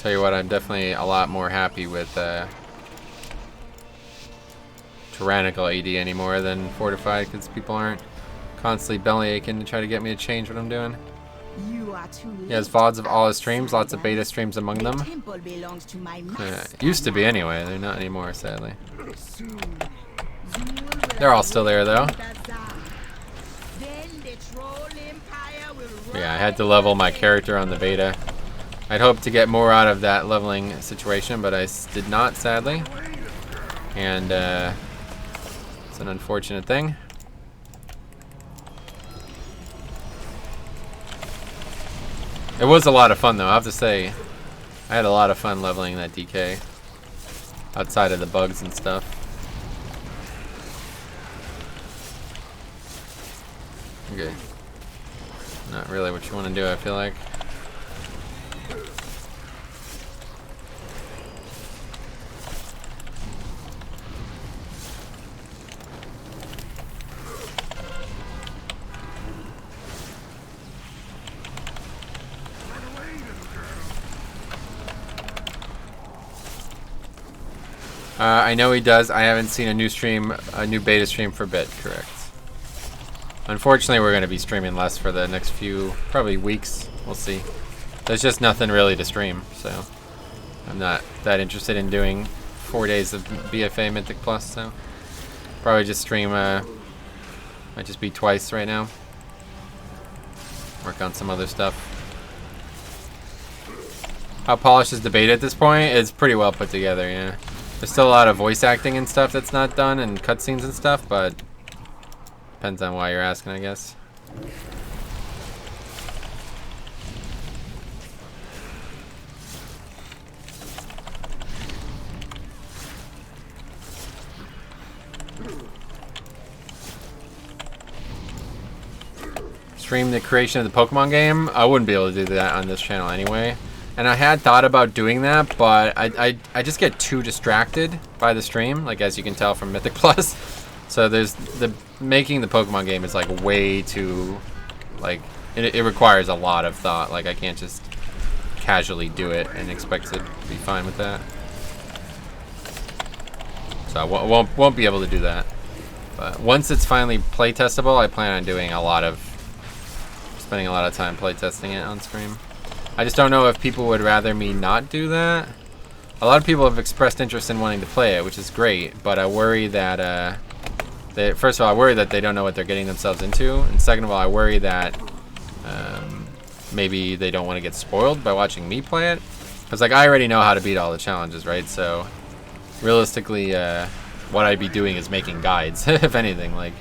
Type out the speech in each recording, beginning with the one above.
Tell you what, I'm definitely a lot more happy with Tyrannical AD anymore than Fortified, because people aren't constantly belly aching to try to get me to change what I'm doing. He has VODs of all his streams, lots of beta streams among them. Used to be anyway, they're not anymore, sadly. They're all still there though. Yeah, I had to level my character on the beta. I'd hoped to get more out of that leveling situation, but I did not, sadly. And it's an unfortunate thing. It was a lot of fun though, I have to say. I had a lot of fun leveling that DK. Outside of the bugs and stuff. Okay. Not really what you want to do, I feel like. I know he does. I haven't seen a new beta stream for a bit, correct. Unfortunately, we're going to be streaming less for the next few, probably weeks. We'll see. There's just nothing really to stream, so I'm not that interested in doing 4 days of BFA Mythic Plus, so probably just stream, might just be twice right now. Work on some other stuff. How polished is the beta at this point? It's pretty well put together, yeah. There's still a lot of voice acting and stuff that's not done, and cutscenes and stuff, but depends on why you're asking, I guess. Stream the creation of the Pokemon game? I wouldn't be able to do that on this channel anyway. And I had thought about doing that, but I just get too distracted by the stream, like as you can tell from Mythic Plus. So there's making the Pokemon game is like way too, like it requires a lot of thought. Like I can't just casually do it and expect to be fine with that. So I won't be able to do that. But once it's finally play testable, I plan on doing spending a lot of time play testing it on stream. I just don't know if people would rather me not do that. A lot of people have expressed interest in wanting to play it, which is great, but I worry that, first of all, I worry that they don't know what they're getting themselves into, and second of all, I worry that maybe they don't want to get spoiled by watching me play it. Because, like, I already know how to beat all the challenges, right? So, realistically, what I'd be doing is making guides, if anything. Like,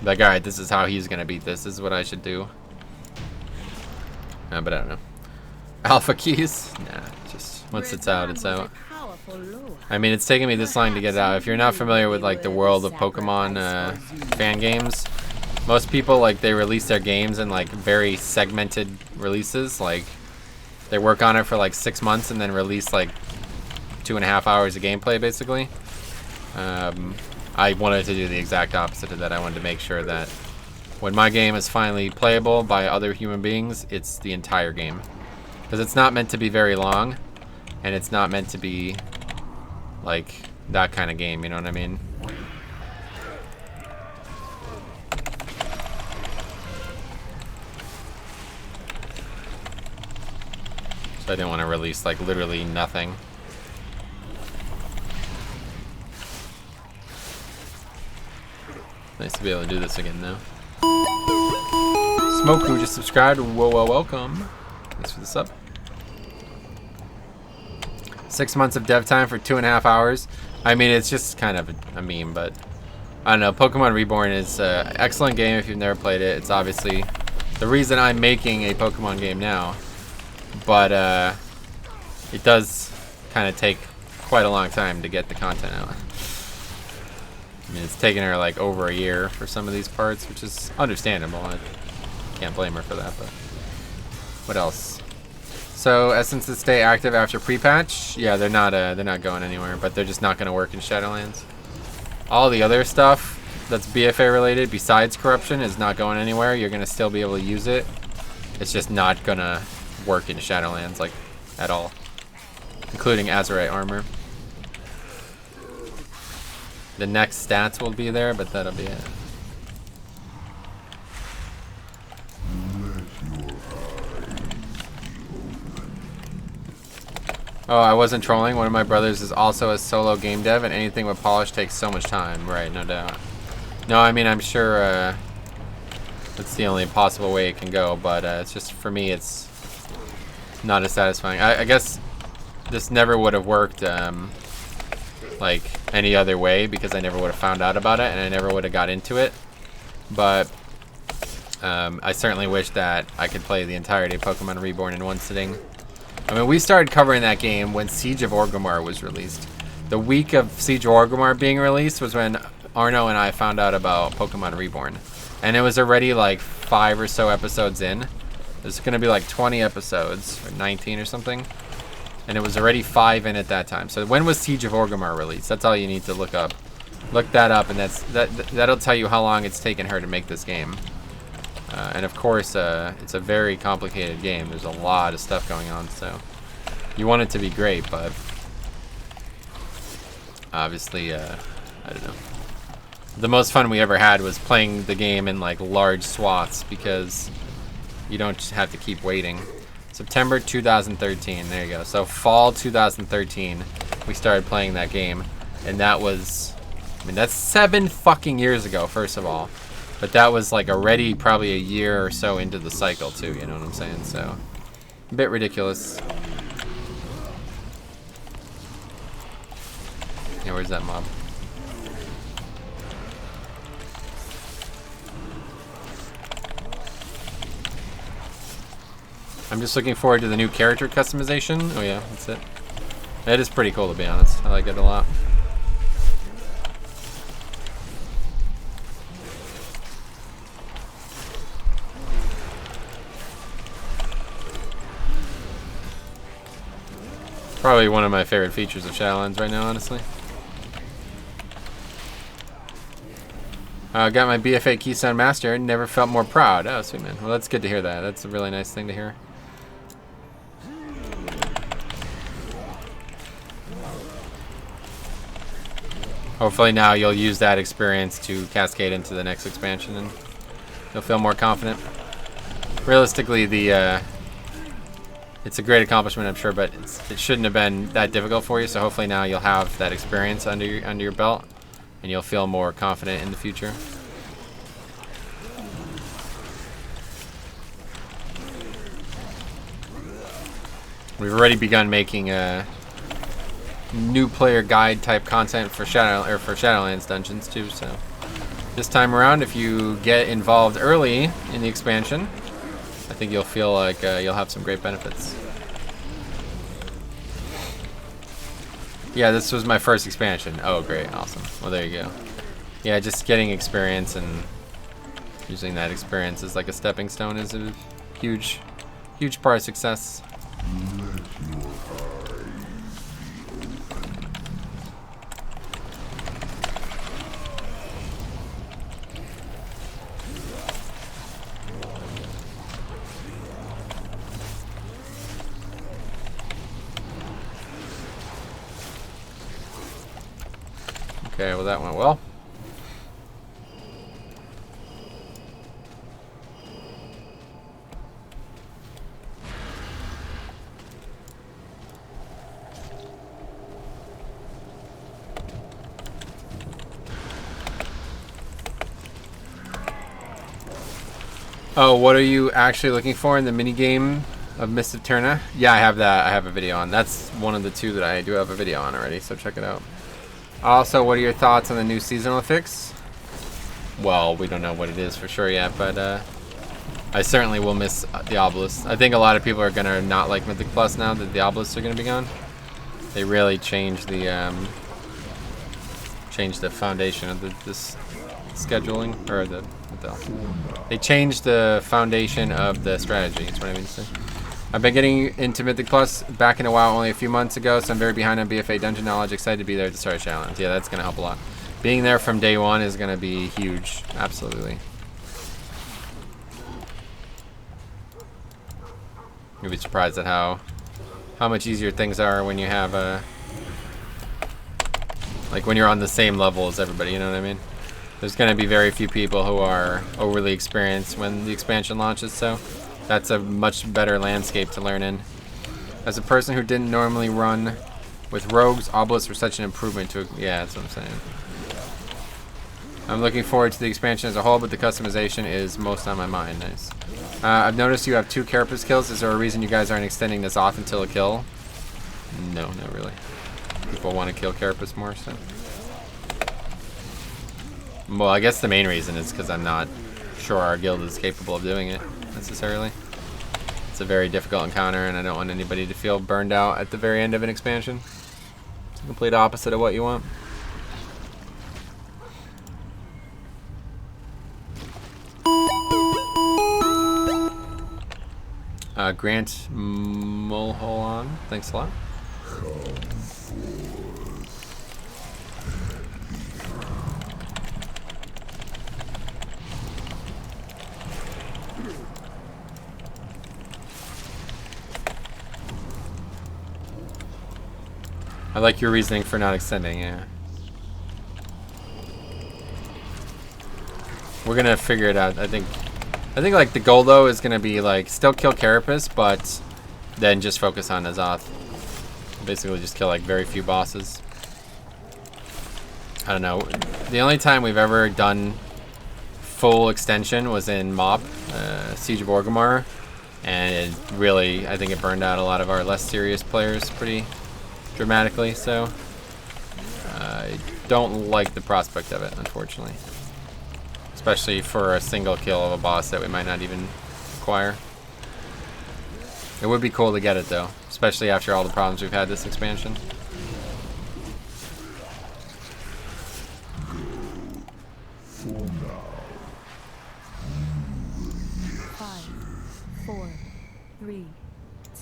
alright, this is how he's going to beat this. This is what I should do. But I don't know. Alpha keys? Nah, just once it's out, it's out. I mean, it's taken me this long to get it out. If you're not familiar with like the world of Pokemon fan games, most people like they release their games in like very segmented releases. Like they work on it for like 6 months and then release like 2.5 hours of gameplay basically. I wanted to do the exact opposite of that. I wanted to make sure that when my game is finally playable by other human beings, it's the entire game. Because it's not meant to be very long, and it's not meant to be like that kind of game, you know what I mean? So I didn't want to release like literally nothing. Nice to be able to do this again now. Smoke who just subscribed. Whoa, welcome. Thanks for the sub. 6 months of dev time for 2.5 hours. I mean, it's just kind of a meme, but I don't know. Pokemon Reborn is an excellent game if you've never played it. It's obviously the reason I'm making a Pokemon game now, but it does kind of take quite a long time to get the content out. I mean, it's taken her like over a year for some of these parts, which is understandable. I can't blame her for that, but what else? So essences stay active after pre-patch. Yeah, they're not going anywhere, but they're just not going to work in Shadowlands. All the other stuff that's BFA related, besides corruption, is not going anywhere. You're going to still be able to use it. It's just not going to work in Shadowlands like at all. including Azurite armor. The next stats will be there, but that'll be it. Oh, I wasn't trolling. One of my brothers is also a solo game dev, and anything with polish takes so much time. Right, no doubt. No, I mean, I'm sure that's the only possible way it can go, but it's just, for me, it's not as satisfying. I guess this never would have worked like any other way, because I never would have found out about it, and I never would have got into it. But I certainly wish that I could play the entirety of Pokemon Reborn in one sitting. I mean, we started covering that game when Siege of Orgrimmar was released. The week of Siege of Orgrimmar being released was when Arno and I found out about Pokemon Reborn. And it was already like 5 or so episodes in. There's going to be like 20 episodes, or 19 or something. And it was already 5 in at that time. So when was Siege of Orgrimmar released? That's all you need to look up. Look that up, and that'll tell you how long it's taken her to make this game. And of course, it's a very complicated game. There's a lot of stuff going on, so you want it to be great, but obviously, I don't know. The most fun we ever had was playing the game in like large swaths, because you don't just have to keep waiting. September 2013, there you go. So fall 2013, we started playing that game, and that was, I mean, that's 7 fucking years ago, first of all. But that was like already probably a year or so into the cycle too, you know what I'm saying? So, a bit ridiculous. Yeah, where's that mob? I'm just looking forward to the new character customization. Oh yeah, that's it. It is pretty cool, to be honest. I like it a lot. Probably one of my favorite features of Shadowlands right now, honestly. Got my BFA Keystone Master. Never felt more proud. Oh, sweet man. Well, that's good to hear that. That's a really nice thing to hear. Hopefully now you'll use that experience to cascade into the next expansion, and you'll feel more confident. Realistically, it's a great accomplishment, I'm sure, but it shouldn't have been that difficult for you. So hopefully now you'll have that experience under your belt, and you'll feel more confident in the future. We've already begun making new player guide type content for Shadowlands dungeons too. So this time around, if you get involved early in the expansion, I think you'll feel like you'll have some great benefits. Yeah, this was my first expansion. Oh, great. Awesome. Well, there you go. Yeah, just getting experience and using that experience as like a stepping stone is a huge, huge part of success. Okay, well that went well. Oh, what are you actually looking for in the minigame of Mist of Terna? Yeah, I have that. I have a video on. That's one of the 2 that I do have a video on already, so check it out. Also, what are your thoughts on the new seasonal fix? Well, we don't know what it is for sure yet, but I certainly will miss the obelisks. I think a lot of people are going to not like Mythic Plus now that the obelisks are going to be gone. They really changed the foundation of this scheduling, or they changed the foundation of the strategy. That's what I mean to say. I've been getting into Mythic Plus back in a while, only a few months ago, so I'm very behind on BFA dungeon knowledge. Excited to be there to start Shadowlands. Yeah, that's going to help a lot. Being there from day 1 is going to be huge. Absolutely. You'll be surprised at how how much easier things are when you have like when you're on the same level as everybody, you know what I mean? There's going to be very few people who are overly experienced when the expansion launches, so that's a much better landscape to learn in. As a person who didn't normally run with rogues, obelisks were such an improvement to yeah, that's what I'm saying. I'm looking forward to the expansion as a whole, but the customization is most on my mind. Nice. I've noticed you have 2 carapace kills. Is there a reason you guys aren't extending this off until a kill? No, not really. People want to kill carapace more, so. Well, I guess the main reason is because I'm not sure our guild is capable of doing it, necessarily. It's a very difficult encounter, and I don't want anybody to feel burned out at the very end of an expansion. It's the complete opposite of what you want. Grant Mulholland, thanks a lot. I like your reasoning for not extending, yeah. We're gonna figure it out. I think like the goal though is gonna be like still kill Carapace, but then just focus on Azoth. Basically just kill like very few bosses. I don't know. The only time we've ever done full extension was in MoP, Siege of Orgrimmar, and it really, I think it burned out a lot of our less serious players pretty dramatically, so I don't like the prospect of it, unfortunately. Especially for a single kill of a boss that we might not even acquire. It would be cool to get it though, especially after all the problems we've had this expansion. Five, 4, 3,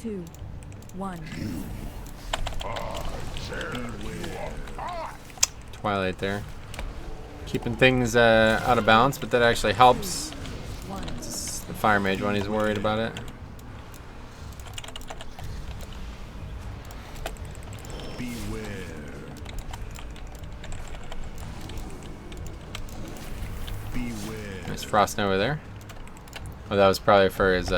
2, 1. Twilight there. Keeping things out of balance, but that actually helps. It's the Fire Mage one, he's worried about it. Nice Frost Nova there. Oh, that was probably for his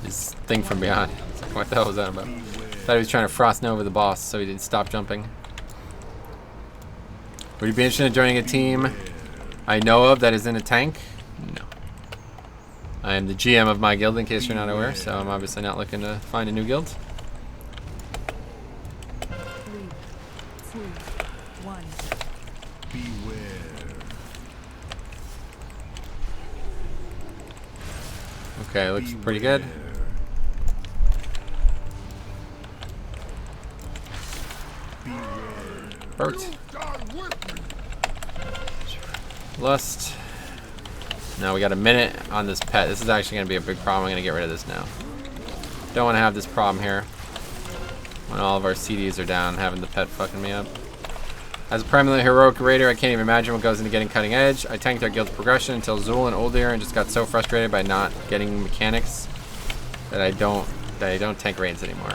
his thing from beyond. Like, what the hell was that about? Thought he was trying to Frost Nova the boss, so he didn't stop jumping. Would you be interested in joining a team I know of that is in a tank? No. I am the GM of my guild, in case you're not aware, so I'm obviously not looking to find a new guild. 3, 2, 1. Okay, looks pretty good. Perfect. Lust. Now we got a minute on this pet. This is actually going to be a big problem. I'm going to get rid of this now. Don't want to have this problem here when all of our CDs are down, having the pet fucking me up. As a primarily heroic raider, I can't even imagine what goes into getting cutting edge. I tanked our guild's progression until Zul and Uldir and just got so frustrated by not getting mechanics that I don't tank raids anymore.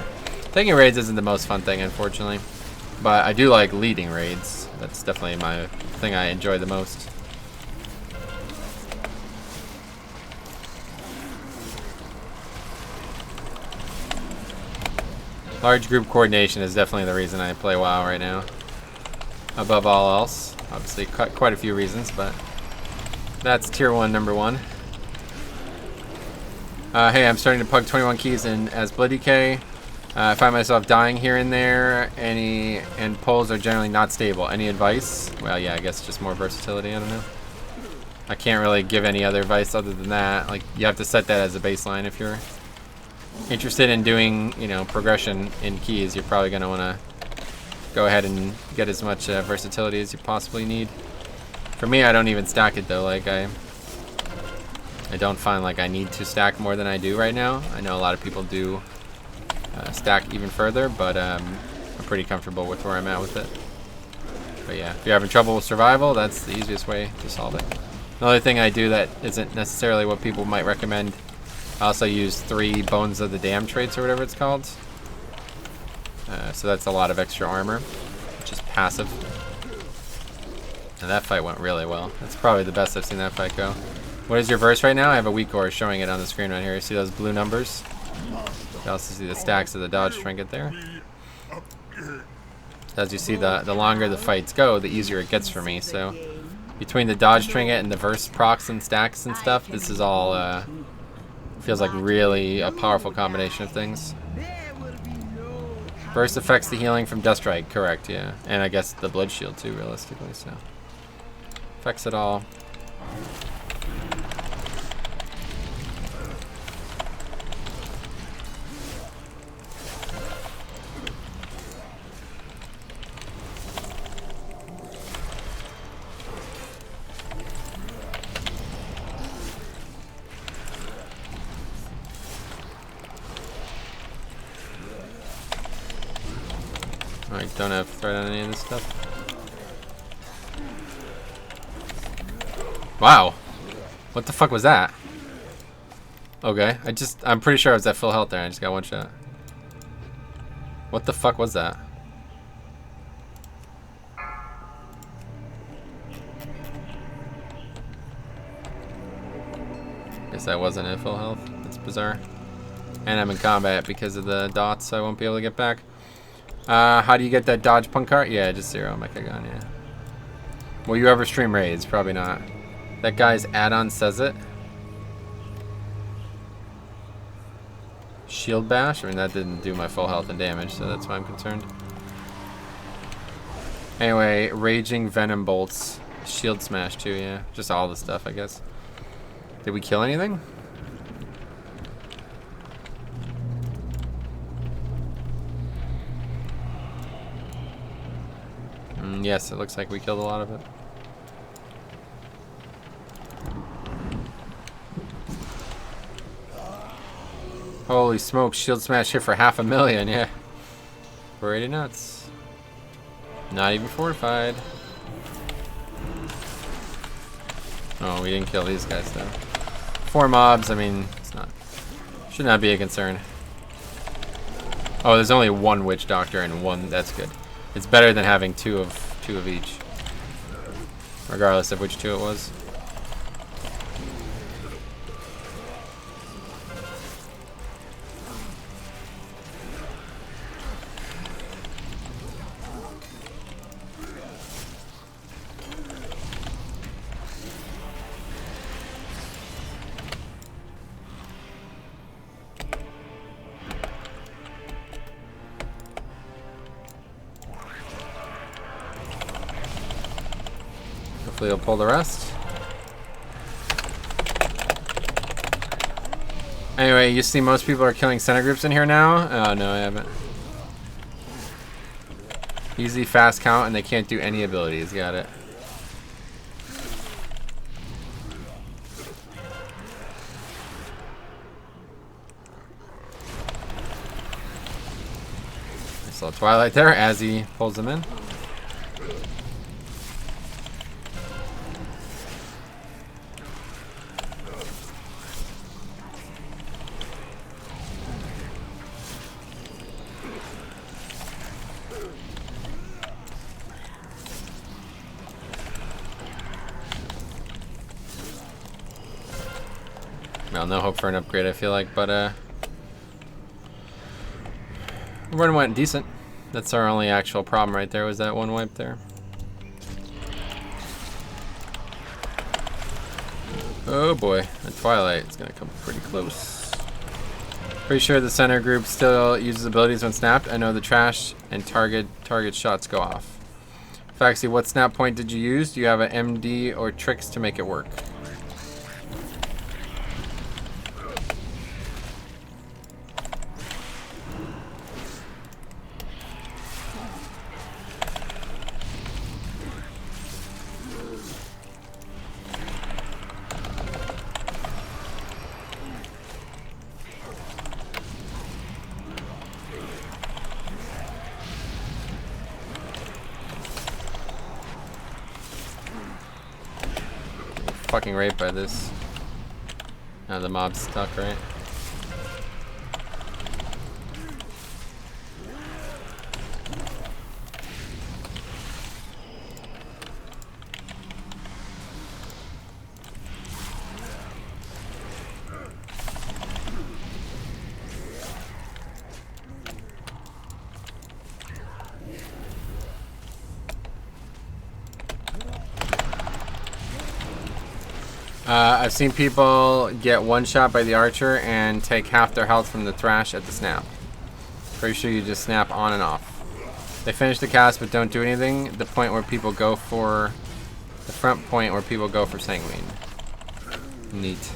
Tanking raids isn't the most fun thing, unfortunately, but I do like leading raids. That's definitely my thing I enjoy the most. Large group coordination is definitely the reason I play WoW right now. Above all else. Obviously quite a few reasons, but that's tier 1, number 1. Hey, I'm starting to pug 21 keys in as Blood DK. I find myself dying here and there, and pulls are generally not stable. Any advice? Well, yeah, I guess just more versatility, I don't know. I can't really give any other advice other than that. Like, you have to set that as a baseline if you're interested in doing, you know, progression in keys. You're probably going to want to go ahead and get as much versatility as you possibly need. For me, I don't even stack it though. Like I don't find like I need to stack more than I do right now. I know a lot of people do stack even further, but I'm pretty comfortable with where I'm at with it. But yeah, if you're having trouble with survival, that's the easiest way to solve it. Another thing I do that isn't necessarily what people might recommend I also use 3 Bones of the Damned traits or whatever it's called. So that's a lot of extra armor, which is passive. And that fight went really well. That's probably the best I've seen that fight go. What is your verse right now? I have a weak ore showing it on the screen right here. You see those blue numbers? You also see the stacks of the dodge trinket there. As you see, the longer the fights go, the easier it gets for me. So between the dodge trinket and the verse procs and stacks and stuff, this is all feels like really a powerful combination of things. Burst affects the healing from Dust Strike, correct, yeah. And I guess the Blood Shield too, realistically, so. Affects it all. I don't have threat on any of this stuff. Wow. What the fuck was that? Okay, I'm pretty sure I was at full health there. I just got one shot. What the fuck was that? Guess that wasn't at full health. That's bizarre. And I'm in combat because of the dots, so I won't be able to get back. How do you get that dodge punk cart? Yeah, just 0 mecha gun, yeah. Will you ever stream raids? Probably not. That guy's add-on says it. Shield bash? I mean, that didn't do my full health and damage, so that's why I'm concerned. Anyway, raging venom bolts. Shield smash too, yeah. Just all the stuff, I guess. Did we kill anything? Yes, it looks like we killed a lot of it. Holy smoke, shield smash hit for 500,000, yeah. Pretty nuts. Not even fortified. Oh, we didn't kill these guys though. 4 mobs, I mean, should not be a concern. Oh, there's only 1 witch doctor and 1, that's good. It's better than having two of each, regardless of which 2 it was. Hopefully he'll pull the rest. Anyway, you see most people are killing center groups in here now? Oh, no, I haven't. Easy fast count and they can't do any abilities. Got it. Nice little Twilight there as he pulls them in. Well, no hope for an upgrade, I feel like, but the run went decent. That's our only actual problem right there, was that 1 wipe there. Oh boy, that Twilight is gonna come pretty close. Pretty sure the center group still uses abilities when snapped. I know the trash and target shots go off. Faxi, what snap point did you use? Do you have an MD or tricks to make it work? Fucking raped by this. Now the mob's stuck, right? I've seen people get one shot by the archer and take half their health from the thrash at the snap. Pretty sure you just snap on and off. They finish the cast but don't do anything. The point where people go for... The front point where people go for sanguine. Neat.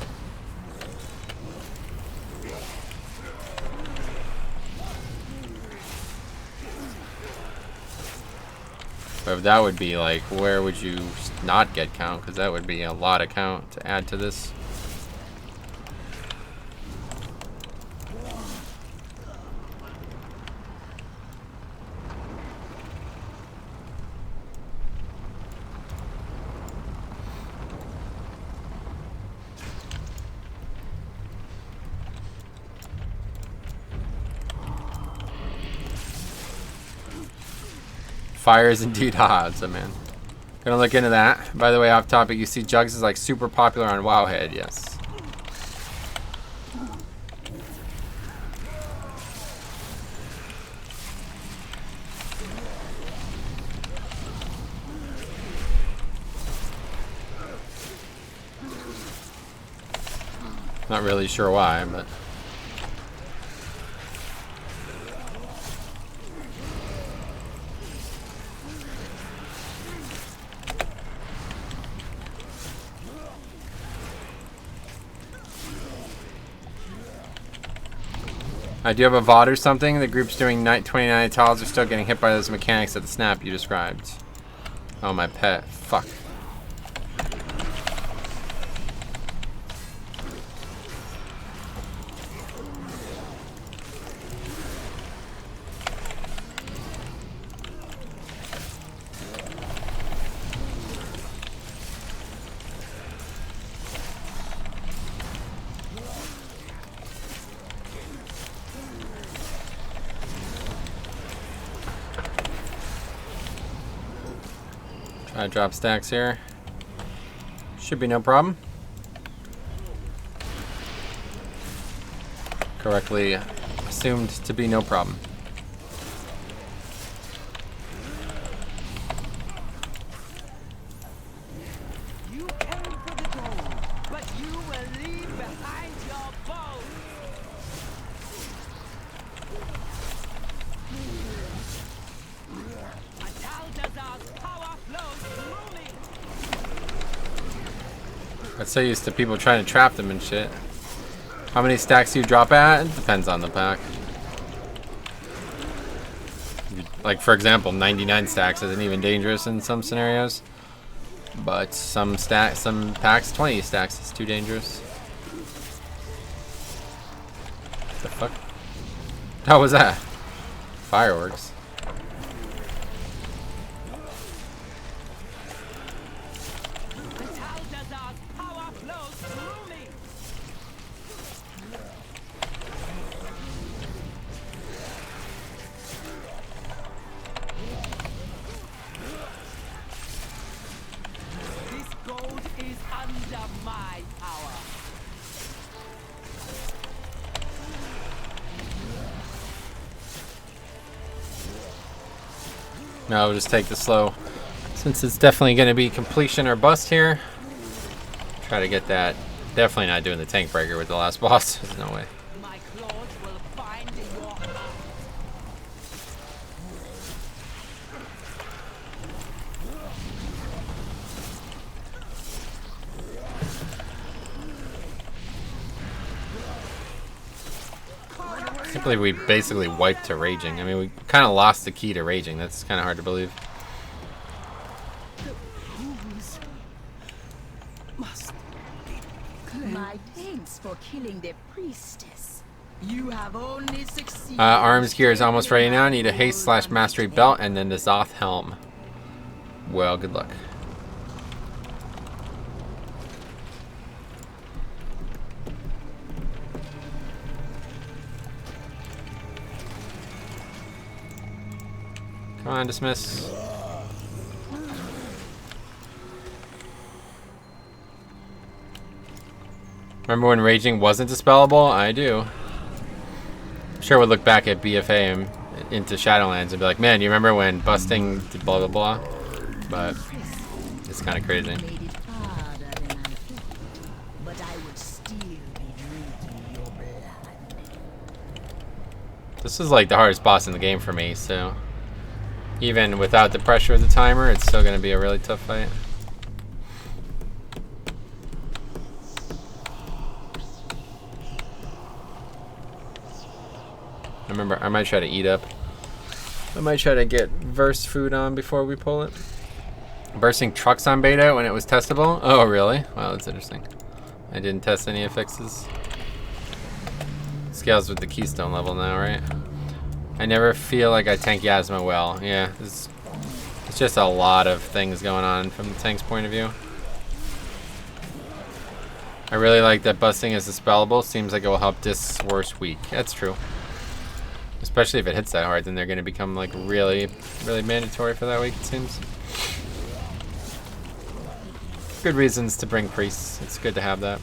But that would be like, where would you not get count? Because that would be a lot of count to add to this. Fire is indeed hot, so man. Gonna look into that. By the way, off topic, you see Jugs is like super popular on Wowhead, yes. Not really sure why, but... Do you have a VOD or something? The group's doing night 29 Atal'Dazar are still getting hit by those mechanics at the snap you described. Oh, my pet. Fuck. Try to drop stacks here. Should be no problem. Correctly assumed to be no problem. You came for the gold, but you will leave behind your bones. Atal'Dazar's power flows through me. I'm so used to people trying to trap them and shit. How many stacks do you drop at? It depends on the pack. Like, for example, 99 stacks isn't even dangerous in some scenarios. But some packs, 20 stacks is too dangerous. What the fuck? How was that? Fireworks. Atal'Dazar's power flows through me. This gold is under my power. No, we'll just take the slow. Since it's definitely going to be completion or bust here. Try to get that. Definitely not doing the tank breaker with the last boss. There's no way. My claws will find your heart. I can't believe we basically wiped to raging. I mean, we kind of lost the key to raging. That's kind of hard to believe. My thanks for killing the priestess. You have only succeeded. Arms gear is almost ready now. Need a haste / mastery belt and then the Zoth helm. Well, good luck. Come on, dismiss. Remember when raging wasn't dispellable? I do. I'm sure we'll look back at BFA and into Shadowlands and be like, man, you remember when busting did blah blah blah? But it's kind of crazy. This is like the hardest boss in the game for me, so even without the pressure of the timer, it's still gonna be a really tough fight. Remember, I might try to eat up. I might try to get burst food on before we pull it. Bursting trucks on beta when it was testable? Oh, really? Wow, that's interesting. I didn't test any affixes. Scales with the keystone level now, right? I never feel like I tank Yasma well. Yeah, it's just a lot of things going on from the tank's point of view. I really like that busting is dispellable. Seems like it will help discs worse weak. That's true. Especially if it hits that hard, then they're going to become like really, really mandatory for that week, it seems. Good reasons to bring priests. It's good to have that.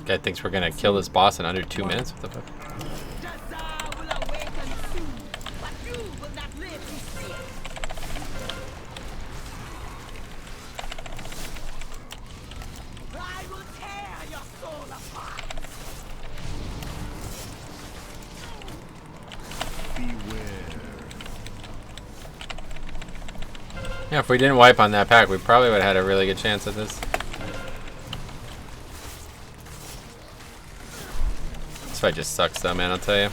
Guy thinks we're gonna kill this boss in under 2 minutes? What the fuck? Atal'Dazar will awaken soon, but you will not live to see it. I will tear your soul apart. Yeah, if we didn't wipe on that pack, we probably would have had a really good chance at this. This fight just sucks though, man, I'll tell you.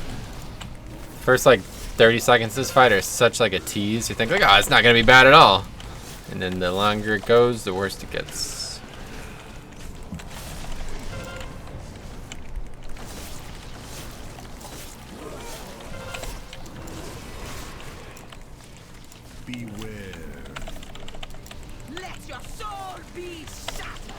First like 30 seconds of this fight are such like a tease. You think like, oh, it's not gonna be bad at all. And then the longer it goes, the worse it gets. Beware. Let your soul be shattered.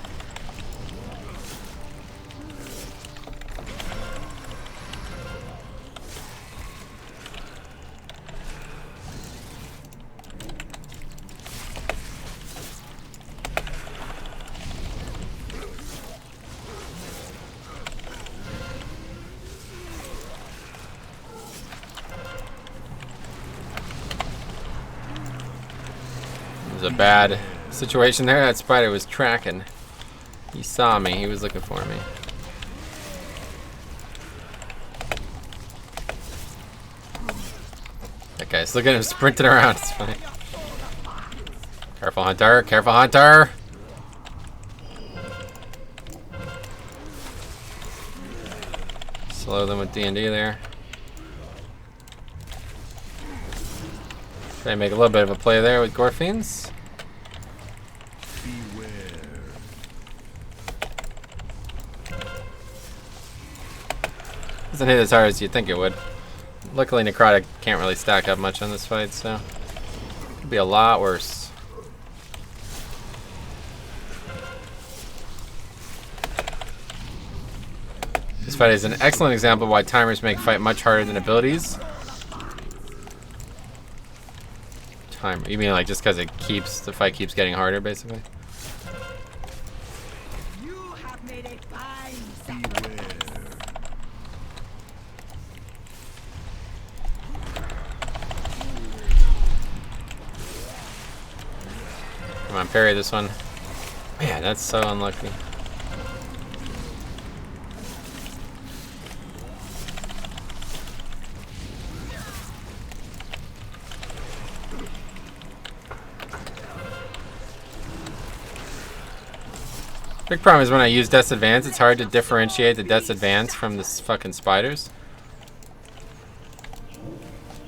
A bad situation there. That spider was tracking. He saw me. He was looking for me. That guy's looking at him sprinting around. It's funny. Careful, Hunter. Careful, Hunter. Slow them with D&D there. Try to make a little bit of a play there with Gorfiends. Doesn't hit as hard as you'd think it would. Luckily, Necrotic can't really stack up much on this fight, so it could be a lot worse. This fight is an excellent example of why timers make fight much harder than abilities. Timer? You mean like just because the fight keeps getting harder, basically? You have made a fine Come on, parry this one. Man, that's so unlucky. Big problem is when I use Death's Advance, it's hard to differentiate the Death's Advance from the fucking spiders.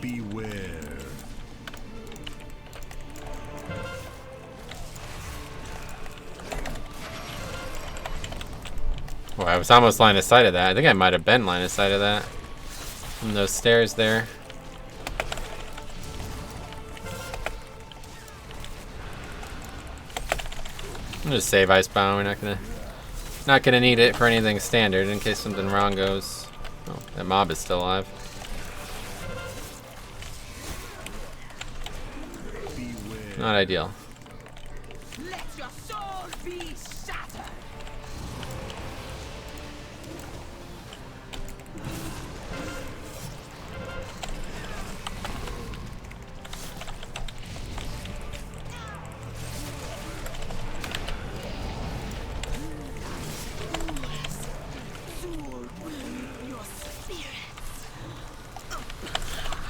Beware. Well, I was almost line of sight of that. I think I might have been line of sight of that. From those stairs there. I'm just save Icebound. We're not gonna need it for anything standard in case something wrong goes. Oh, that mob is still alive. Beware. Not ideal. Let your soul be shattered.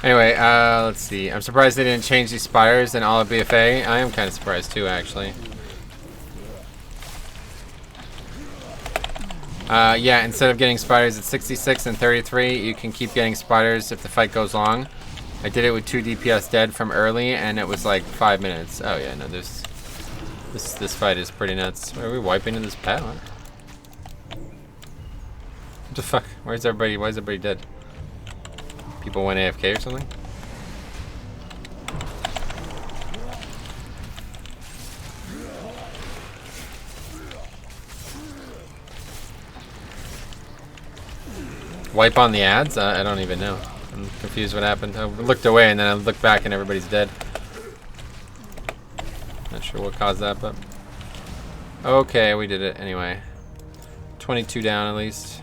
Anyway, let's see. I'm surprised they didn't change these spires in all of BFA. I am kind of surprised too, actually. Yeah, instead of getting spiders at 66 and 33, you can keep getting spiders if the fight goes long. I did it with 2 DPS dead from early, and it was like 5 minutes. Oh yeah, no, this fight is pretty nuts. Are we wiping in this pet? What the fuck? Where's everybody? Why is everybody dead? People went AFK or something? Wipe on the ads? I don't even know. I'm confused what happened. I looked away and then I looked back and everybody's dead. Not sure what caused that, but... Okay, we did it anyway. 22 down at least.